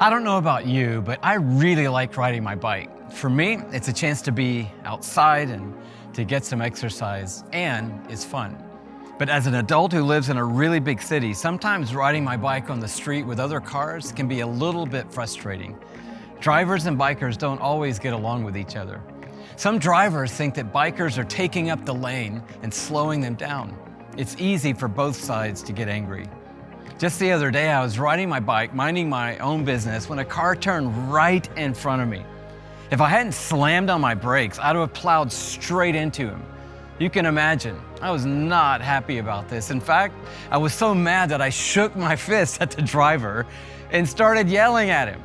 I don't know about you, but I really like riding my bike. For me, it's a chance to be outside and to get some exercise, and it's fun. But as an adult who lives in a really big city, sometimes riding my bike on the street with other cars can be a little bit frustrating. Drivers and bikers don't always get along with each other. Some drivers think that bikers are taking up the lane and slowing them down. It's easy for both sides to get angry. Just the other day, I was riding my bike, minding my own business, when a car turned right in front of me. If I hadn't slammed on my brakes, I'd have plowed straight into him. You can imagine, I was not happy about this. In fact, I was so mad that I shook my fist at the driver and started yelling at him.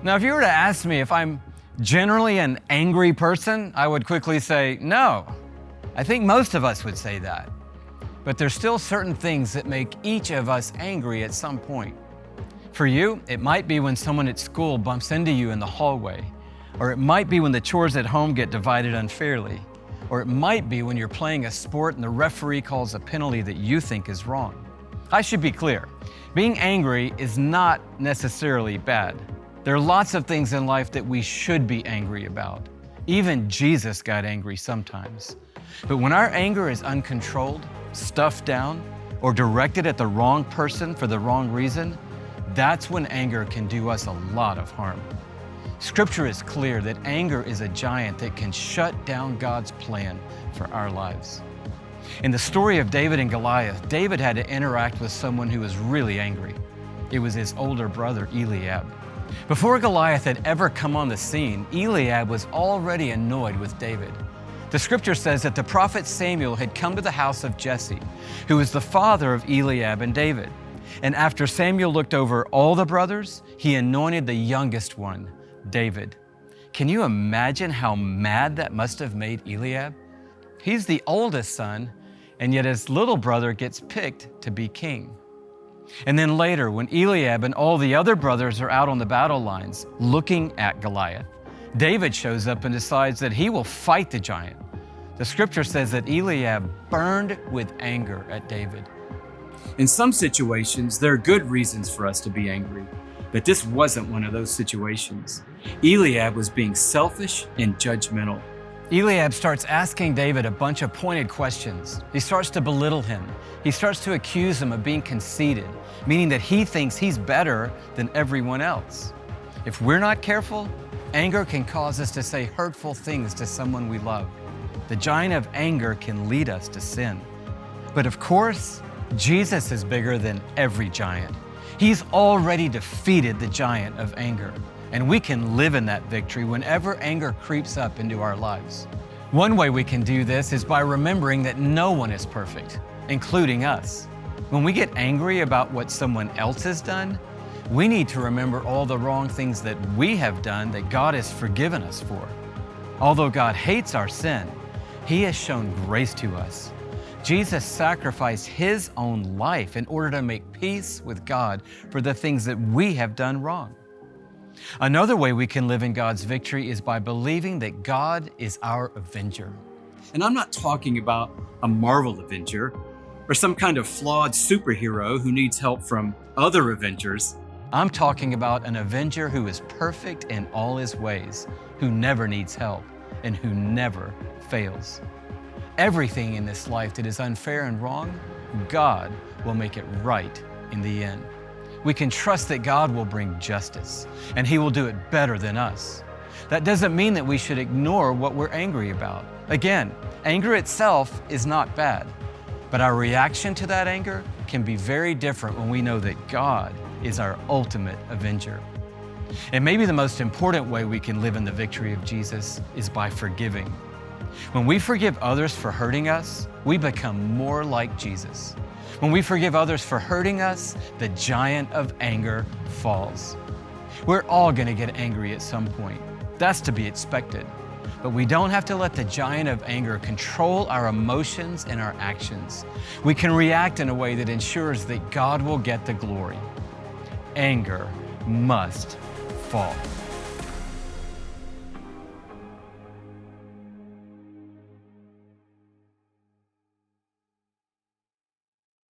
Now, if you were to ask me if I'm generally an angry person, I would quickly say no. I think most of us would say that. But there's still certain things that make each of us angry at some point. For you, it might be when someone at school bumps into you in the hallway, or it might be when the chores at home get divided unfairly, or it might be when you're playing a sport and the referee calls a penalty that you think is wrong. I should be clear, being angry is not necessarily bad. There are lots of things in life that we should be angry about. Even Jesus got angry sometimes. But when our anger is uncontrolled, stuffed down, or directed at the wrong person for the wrong reason, that's when anger can do us a lot of harm. Scripture is clear that anger is a giant that can shut down God's plan for our lives. In the story of David and Goliath, David had to interact with someone who was really angry. It was his older brother, Eliab. Before Goliath had ever come on the scene, Eliab was already annoyed with David. The scripture says that the prophet Samuel had come to the house of Jesse, who was the father of Eliab and David. And after Samuel looked over all the brothers, he anointed the youngest one, David. Can you imagine how mad that must have made Eliab? He's the oldest son, and yet his little brother gets picked to be king. And then later, when Eliab and all the other brothers are out on the battle lines looking at Goliath, David shows up and decides that he will fight the giant. The scripture says that Eliab burned with anger at David. In some situations, there are good reasons for us to be angry, but this wasn't one of those situations. Eliab was being selfish and judgmental. Eliab starts asking David a bunch of pointed questions. He starts to belittle him. He starts to accuse him of being conceited, meaning that he thinks he's better than everyone else. If we're not careful, anger can cause us to say hurtful things to someone we love. The giant of anger can lead us to sin. But of course, Jesus is bigger than every giant. He's already defeated the giant of anger, and we can live in that victory whenever anger creeps up into our lives. One way we can do this is by remembering that no one is perfect, including us. When we get angry about what someone else has done, we need to remember all the wrong things that we have done that God has forgiven us for. Although God hates our sin, He has shown grace to us. Jesus sacrificed His own life in order to make peace with God for the things that we have done wrong. Another way we can live in God's victory is by believing that God is our Avenger. And I'm not talking about a Marvel Avenger or some kind of flawed superhero who needs help from other Avengers. I'm talking about an Avenger who is perfect in all His ways, who never needs help, and who never fails. Everything in this life that is unfair and wrong, God will make it right in the end. We can trust that God will bring justice, and He will do it better than us. That doesn't mean that we should ignore what we're angry about. Again, anger itself is not bad, but our reaction to that anger can be very different when we know that God is our ultimate Avenger. And maybe the most important way we can live in the victory of Jesus is by forgiving. When we forgive others for hurting us, we become more like Jesus. When we forgive others for hurting us, the giant of anger falls. We're all going to get angry at some point. That's to be expected. But we don't have to let the giant of anger control our emotions and our actions. We can react in a way that ensures that God will get the glory. Anger must fall.